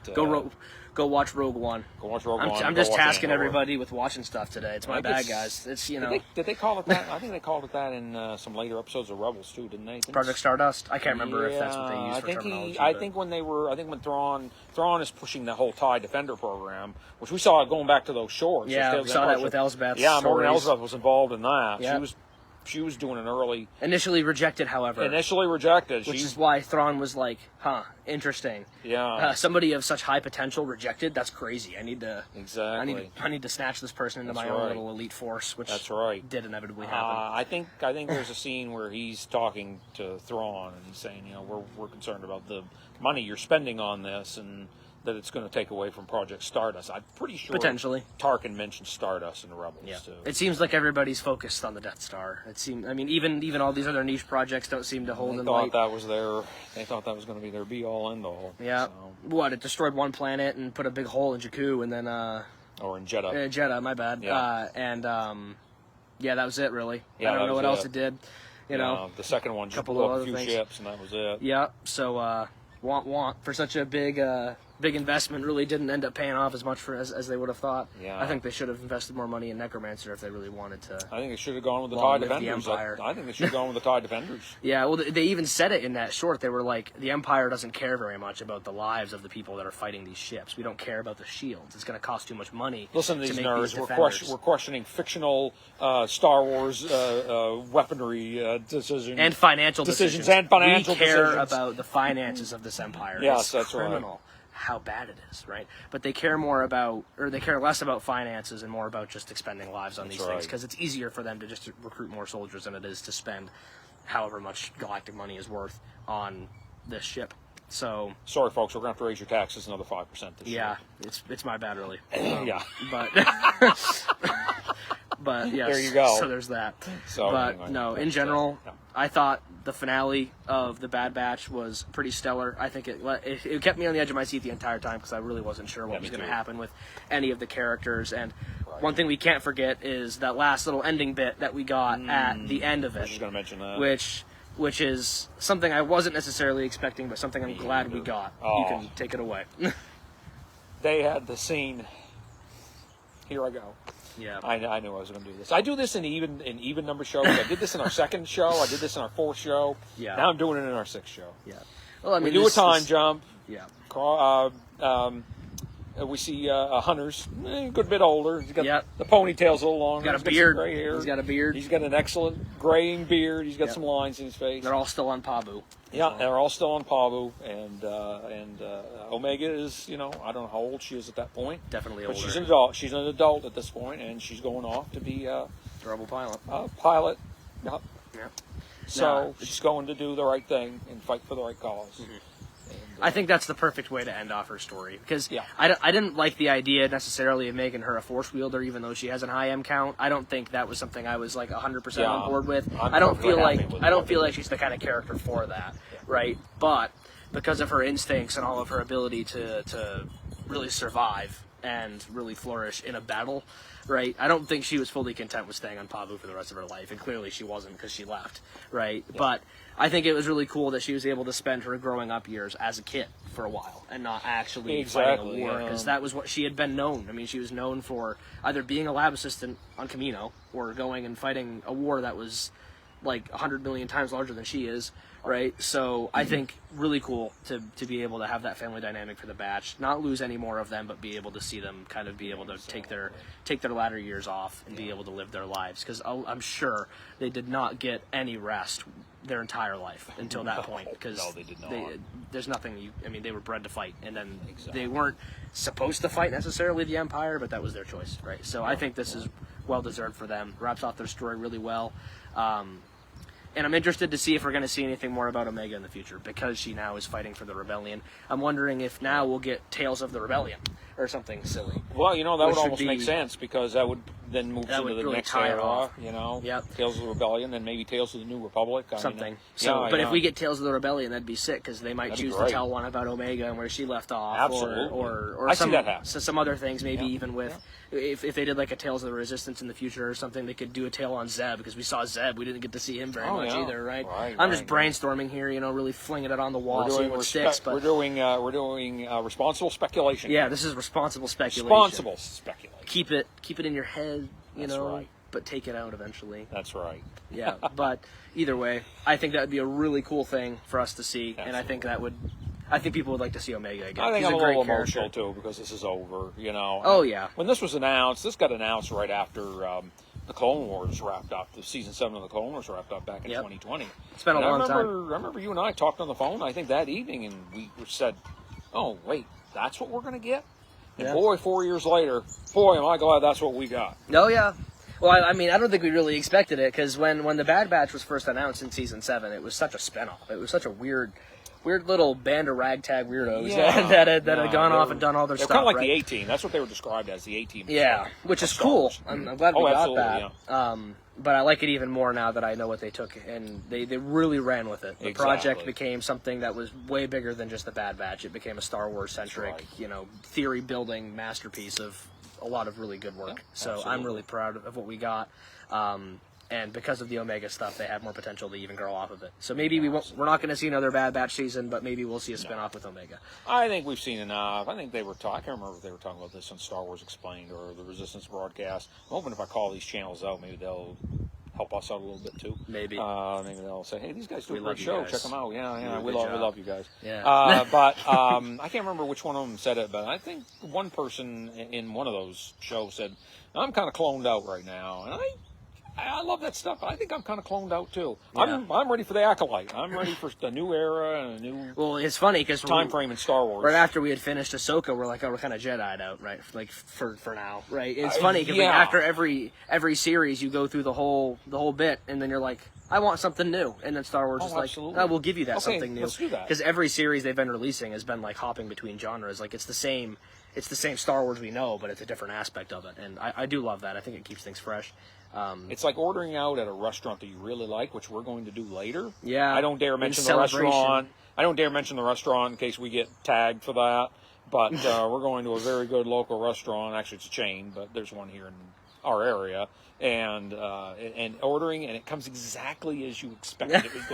Go Go watch Rogue One. Go watch Rogue One. I'm Go just watch tasking Andor. everybody with watching stuff today. It's my bad, guys. It's, you know. Did they call it that? I think they called it that in some later episodes of Rebels too, didn't they? Project Stardust. I can't remember if that's what they used for terminology. I think when Thrawn is pushing the whole TIE Defender program, which we saw going back to those shorts. Yeah, we saw that with Elsbeth. Yeah, Morgan Elsbeth was involved in that. Yep. She was doing an early... Initially rejected, however. Which is why Thrawn was like, interesting. Yeah. Somebody of such high potential rejected? That's crazy. I need to... Exactly. I need to snatch this person into my own little elite force, which That's right. did inevitably happen. I think there's a scene where he's talking to Thrawn and saying, we're concerned about the money you're spending on this and that it's going to take away from Project Stardust. I'm pretty sure potentially Tarkin mentioned Stardust in the Rebels too. It seems like everybody's focused on the Death Star. It seems. I mean, even all these other niche projects don't seem to hold in light. They thought that was going to be their be all end all. Yeah. So. What? It destroyed one planet and put a big hole in Jakku, and then or in Jeddah. Jeddah, my bad. Yeah. That was it really. Yeah, I don't know what else it did. You know, the second one just blew up a few ships, and that was it. Yeah. So want for such a big investment really didn't end up paying off as much as they would have thought. Yeah. I think they should have invested more money in Necromancer if they really wanted to. I think they should have gone with the TIE Defenders. I think they should have gone with the TIE Defenders. Yeah, well, they even said it in that short. They were like, the Empire doesn't care very much about the lives of the people that are fighting these ships. We don't care about the shields. It's going to cost too much money. Listen to these nerds. We're questioning fictional Star Wars weaponry decisions. And financial decisions. We care about the finances of this Empire. Yes, that's criminal. Right. How bad it is, right? But they care less about finances and more about just expending lives on these things because it's easier for them to just recruit more soldiers than it is to spend however much galactic money is worth on this ship. So sorry, folks, we're going to have to raise your taxes another 5% this year. Yeah, it's my bad, really. Yeah, but yes, there you go. So there's that. So, but anyway, no, in general, I thought the finale of the Bad Batch was pretty stellar. I think it kept me on the edge of my seat the entire time because I really wasn't sure what was going to happen with any of the characters. And one thing we can't forget is that last little ending bit that we got at the end of it. I was just going to mention that. Which is something I wasn't necessarily expecting, but something I'm glad we got. You can take it away. They had the scene. Here I go. Yeah, I knew I was going to do this. I do this in even number shows. I did this in our second show. I did this in our fourth show. Yeah. Now I'm doing it in our sixth show. Yeah. Well, I mean, we do a time jump. Yeah. We see Hunter's a good bit older. He's got the ponytail's a little longer. He's got a beard. Gray hair. He's got a beard. He's got an excellent graying beard. He's got some lines in his face. They're all still on Pabu. Yeah, they're all still on Pabu, and Omega is, I don't know how old she is at that point. Definitely but older. She's an adult. She's an adult at this point, and she's going off to be a rebel pilot. Pilot. Yep. Yeah. So she's going to do the right thing and fight for the right cause. Mm-hmm. I think that's the perfect way to end off her story because I didn't like the idea necessarily of making her a force wielder, even though she has an high M count. I don't think that was something I was like 100% on board with. I don't feel like she's the kind of character for that, right? But because of her instincts and all of her ability to really survive and really flourish in a battle, right? I don't think she was fully content with staying on Pabu for the rest of her life, and clearly she wasn't because she left, right? Yeah. But I think it was really cool that she was able to spend her growing up years as a kid for a while and not actually fighting a war, because that was what she had been known. I mean, she was known for either being a lab assistant on Camino or going and fighting a war that was like 100 million times larger than she is, right? So I think really cool to be able to have that family dynamic for the batch, not lose any more of them, but be able to see them kind of be able to take their latter years off and be able to live their lives, because I'm sure they did not get any rest their entire life until that point, because they did not. There's nothing they were bred to fight, and then they weren't supposed to fight necessarily the Empire, but that was their choice, right? So I think this is well deserved for them. Wraps off their story really well. And I'm interested to see if we're going to see anything more about Omega in the future, because she now is fighting for the Rebellion. I'm wondering if now we'll get Tales of the Rebellion or something silly. Well, that would almost make sense, because that would then moves That into would the really next tie it era, off. you know. Yep. Tales of the Rebellion, then maybe Tales of the New Republic. Something. Yeah, But yeah. if we get Tales of the Rebellion, that'd be sick because they might That'd be choose to great. tell one about Omega and where she left off, Absolutely. or I see some that happen. some other things. Maybe Yeah. even with if they did like a Tales of the Resistance in the future or something, they could do a tale on Zeb because we saw Zeb. We didn't get to see him very much yeah. either, right? Right, I'm just right. brainstorming here, really flinging it on the wall, We're seeing doing, what sticks. But we're doing responsible speculation. yeah, this is responsible speculation. Responsible speculation. Keep it in your head, That's right. but take it out eventually. That's right. Yeah, but either way, I think that would be a really cool thing for us to see, and I think people would like to see Omega again. I think He's I'm a great little character. emotional too because this is over. Oh yeah. When this was announced, this got announced right after the Clone Wars wrapped up. The season 7 of the Clone Wars wrapped up back in 2020. It's been a long time. I remember you and I talked on the phone. I think that evening, and we said, "Oh wait, that's what we're going to get." And boy, 4 years later, boy, am I glad that's what we got. Oh yeah. Well, I mean, I don't think we really expected it because when the Bad Batch was first announced in season 7, it was such a spinoff. It was such a weird little band of ragtag weirdos that had gone off and done all their stuff. Kind of like right? the A-Team. That's what they were described as, the A-Team. Yeah, which is cool. I'm glad we got that. Yeah. But I like it even more now that I know what they took, and they really ran with it. The project became something that was way bigger than just the Bad Batch. It became a Star Wars centric, theory building masterpiece of a lot of really good work. Yeah, so absolutely. I'm really proud of what we got. And because of the Omega stuff, they had more potential to even grow off of it. So maybe we're not going to see another Bad Batch season, but maybe we'll see a spin-off with Omega. I think we've seen enough. I think they were talking. I can't remember if they were talking about this on Star Wars Explained or the Resistance broadcast. I'm hoping if I call these channels out, maybe they'll help us out a little bit too. Maybe. Maybe they'll say, "Hey, these guys do a great show. Check them out." Yeah, we love you guys. Yeah. But I can't remember which one of them said it, but I think one person in one of those shows said, "I'm kind of cloned out right now," and I love that stuff, but I think I'm kind of cloned out too. Yeah. I'm ready for the Acolyte. I'm ready for a new era and a new Well, it's funny because time frame in Star Wars. right after we had finished Ahsoka, we're like, oh, we're kind of Jedi'd out, right? Like for now, right? It's funny because after every series, you go through the whole bit, and then you're like, I want something new, and then Star Wars is like, absolutely. oh, we'll give you that something new. Let's do that. Because every series they've been releasing has been like hopping between genres. Like it's the same Star Wars we know, but it's a different aspect of it, and I do love that. I think it keeps things fresh. It's like ordering out at a restaurant that you really like, which we're going to do later. Yeah. I don't dare mention the celebration. restaurant. I don't dare mention the restaurant in case we get tagged for that. But we're going to a very good local restaurant. Actually, it's a chain, but there's one here in our area. And ordering, and it comes exactly as you expected it was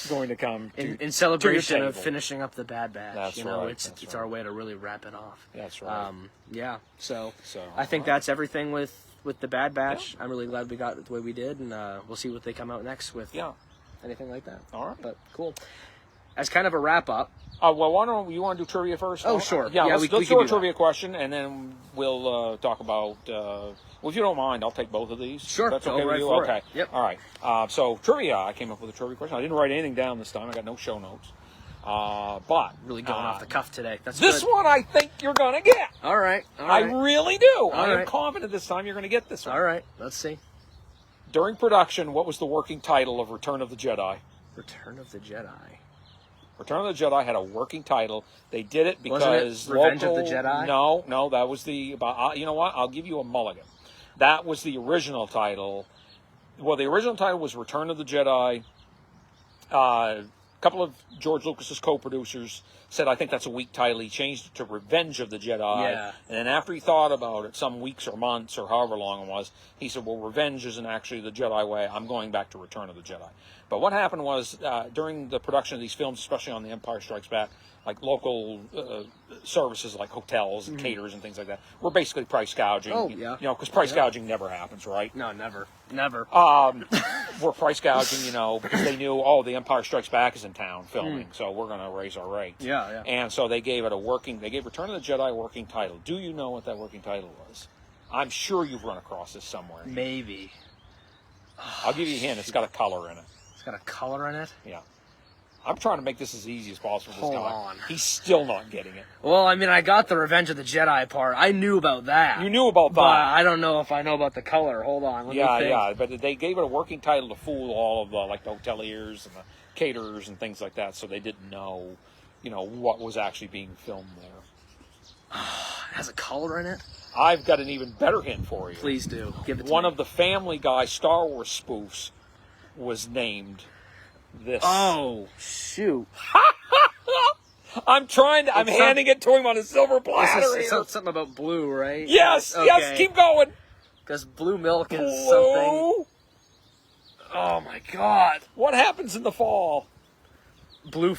going to come. In celebration to your of table. finishing up the Bad Batch. That's right, that's it's our way to really wrap it off. That's right. Yeah. So So, I think all right. that's everything with the Bad Batch. I'm really glad we got it the way we did, and we'll see what they come out next with. Yeah. Anything like that. All right. But cool. As kind of a wrap up. Well, why don't you want to do trivia first? Oh, sure. Yeah, let's we do can a do trivia question, and then we'll talk about. Well, if you don't mind, I'll take both of these. Sure. That's Go okay with right you. for it. Okay. Yep. All right. So trivia. I came up with a trivia question. I didn't write anything down this time. I got no show notes. But Really going off the cuff today. That's this good. one I think you're gonna get. All right. I really do. I am right. confident this time you're gonna get this one. All right. Let's see. During production, what was the working title of Return of the Jedi? Return of the Jedi. Return of the Jedi had a working title. They did it because Wasn't it Revenge of the Jedi? No, that was the. You know what? I'll give you a mulligan. That was the original title. Well, the original title was Return of the Jedi. A couple of George Lucas's co-producers said, "I think that's a weak title." He changed it to Revenge of the Jedi. Yeah. And then after he thought about it, some weeks or months or however long it was, he said, "Well, Revenge isn't actually the Jedi way. I'm going back to Return of the Jedi." But what happened was during the production of these films, especially on The Empire Strikes Back, like local services like hotels and caterers and things like that, were basically price gouging. Oh, yeah. Because price gouging never happens, right? No, never. We're price gouging, because they knew, The Empire Strikes Back is in town filming, so we're going to raise our rates. Yeah. And so they gave Return of the Jedi a working title. Do you know what that working title was? I'm sure you've run across this somewhere. Maybe. I'll give you a hint. It's got a color in it. It's got a color in it? Yeah. I'm trying to make this as easy as possible for this Hold guy. on. He's still not getting it. Well, I mean, I got the Revenge of the Jedi part. I knew about that. You knew about that. But I don't know if I know about the color. Hold on. Let me think. But they gave it a working title to fool all of the hoteliers and the caterers and things like that, so they didn't know, what was actually being filmed there. It has a color in it? I've got an even better hint for you. Please do. Give it to One me. of the Family Guy Star Wars spoofs was named this. Oh, shoot. I'm handing it to him on a silver platter It's here. something about blue, right? Yes, Okay. yes, keep going. Because blue milk is Blue. something. Oh my God. What happens in the fall? Blue.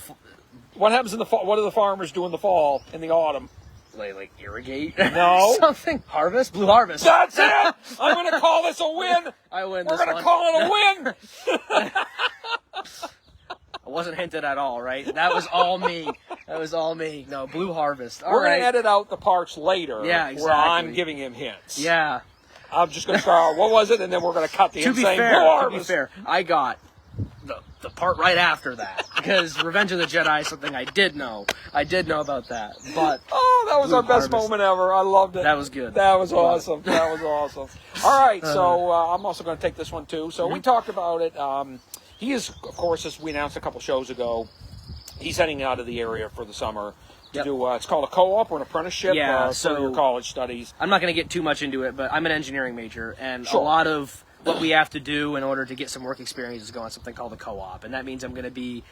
What happens in the fall? What do the farmers do in the fall, in the autumn? Like irrigate? No. Something. Harvest? Blue harvest. That's it! I'm going to call this a win. I win We're this going to one. call it a win. I wasn't hinted at all, right? That was all me. That was all me. No, blue harvest. All We're right. going to edit out the parts later Yeah, where exactly. I'm giving him hints. Yeah. I'm just going to start, what was it? And then we're going to cut the To end be saying fair, blue to be harvest. fair, I got the part right after that because Revenge of the Jedi is something I did know. I did know about that, but Oh, that was Blue our best harvest. moment ever. I loved it. that was good. That was awesome. That was awesome. All right, so I'm also going to take this one too. So we talked about it. He is, of course, as we announced a couple shows ago, he's heading out of the area for the summer to Yep. do. It's called a co-op or an apprenticeship Yeah, for your college studies. I'm not going to get too much into it, but I'm an engineering major, and Sure. a lot of what we have to do in order to get some work experience is go on something called a co-op, and that means I'm going to be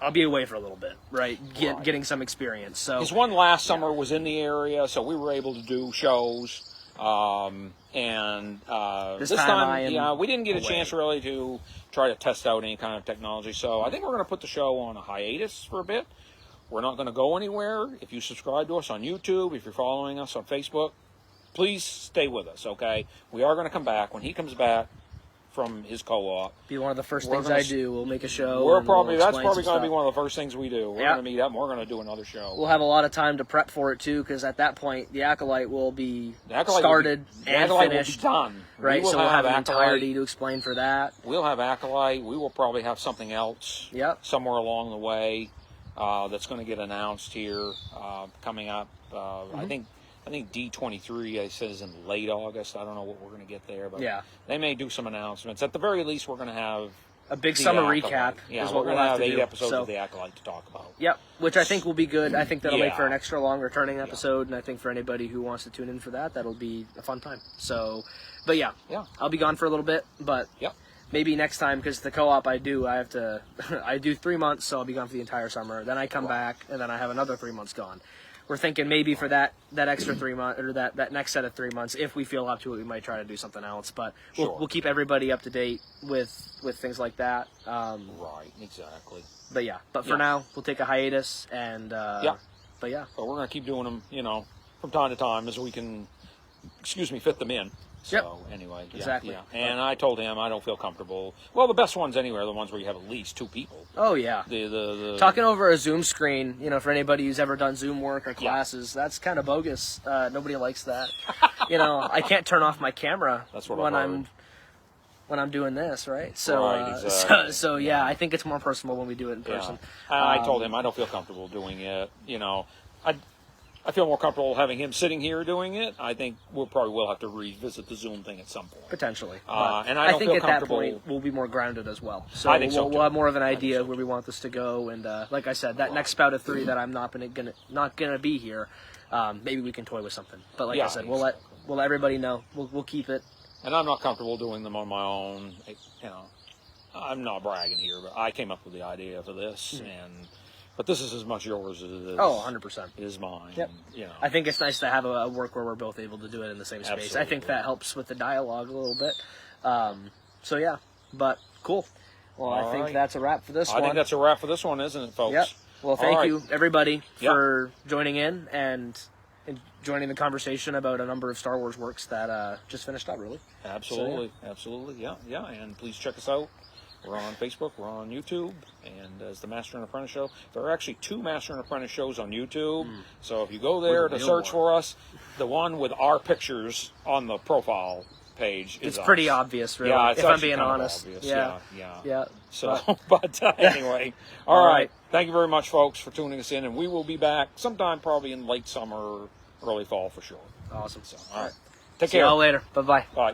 I'll be away for a little bit, right? Getting some experience. So His one last summer was in the area, so we were able to do shows. This time I am yeah, we didn't get a away. chance really to try to test out any kind of technology. So I think we're going to put the show on a hiatus for a bit. We're not going to go anywhere. If you subscribe to us on YouTube, if you're following us on Facebook, please stay with us, okay? We are going to come back. When he comes back from his co-op, be one of the first We're things gonna I do. We'll make a show. and that's explain probably some going to be stuff. one of the first things we do. We're Yeah. going to meet up and we're going to do another show. We'll have a lot of time to prep for it too, because at that point the Acolyte will be The Acolyte started will be, the and Acolyte finished, will be done. right? We will So we'll have an Acolyte. entirety to explain for that. We'll have Acolyte. We will probably have something else Yep. somewhere along the way that's going to get announced here coming up. I think D23 says in late August. I don't know what we're going to get there, but Yeah. they may do some announcements. At the very least, we're going to have A big the summer Acolyte. recap Yeah, is we're what going we'll to have to 8 do. episodes So- of the Acolyte to talk about. Yep, which I think will be good. I think that'll make for an Yeah. extra long returning episode, and I think for anybody who wants to tune in for that, that'll be a fun time. So, but yeah, Yeah. I'll be gone for a little bit, but Yep. maybe next time, because the co-op I have to, I do 3 months, so I'll be gone for the entire summer. Then I come back, and then I have another 3 months gone. We're thinking maybe for that extra 3 months, or that next set of 3 months, if we feel up to it, we might try to do something else. But Sure. we'll keep everybody up to date with things like that. Right, exactly. But yeah, but for Yeah. now, we'll take a hiatus, and Yeah. But yeah. But we're going to keep doing them, from time to time as we can, fit them in. So, anyway. Yeah, Exactly. Yeah. And I told him I don't feel comfortable. Well, the best ones anyway are the ones where you have at least 2 people. Oh yeah. The Talking over a Zoom screen, for anybody who's ever done Zoom work or classes, that's kind of bogus. Nobody likes that. I can't turn off my camera That's what when I've heard. when I'm doing this, right? So, Right, exactly. so yeah, I think it's more personal when we do it in person. Yeah. I told him I don't feel comfortable doing it. I feel more comfortable having him sitting here doing it. I think we'll probably have to revisit the Zoom thing at some point. Potentially. And I don't think feel at that comfortable- point we'll be more grounded as well. So I think so, we'll too. have more of an I think idea so, of where we want this to go. And like I said, that next spout of 3 that I'm not gonna be here, maybe we can toy with something. But like I said, we'll let everybody know. We'll keep it. And I'm not comfortable doing them on my own. I'm not bragging here, but I came up with the idea for this, but this is as much yours as it is. Oh, 100%. Is mine. Yep. And, I think it's nice to have a work where we're both able to do it in the same space. I Absolutely. think that helps with the dialogue a little bit. So yeah, but cool. Well, I All think right. that's a wrap for this I one. think that's a wrap for this one, isn't it, folks? Yep. Well, thank All right. you everybody Yep. for joining in and joining the conversation about a number of Star Wars works that just finished up. Really. Absolutely. Absolutely. Yeah. And please check us out. We're on Facebook, we're on YouTube, and as the Master and Apprentice Show. There are actually 2 Master and Apprentice shows on YouTube, so if you go there to real search one. for us, the one with our pictures on the profile page is It's pretty us. obvious, really. Yeah, it's if I'm actually being kind of honest. obvious. Yeah. Yeah. So, But- but anyway, all All right. right. Thank you very much, folks, for tuning us in, and we will be back sometime probably in late summer, early fall for sure. Awesome. So, all right. Take See care. y'all later. Bye bye. Bye.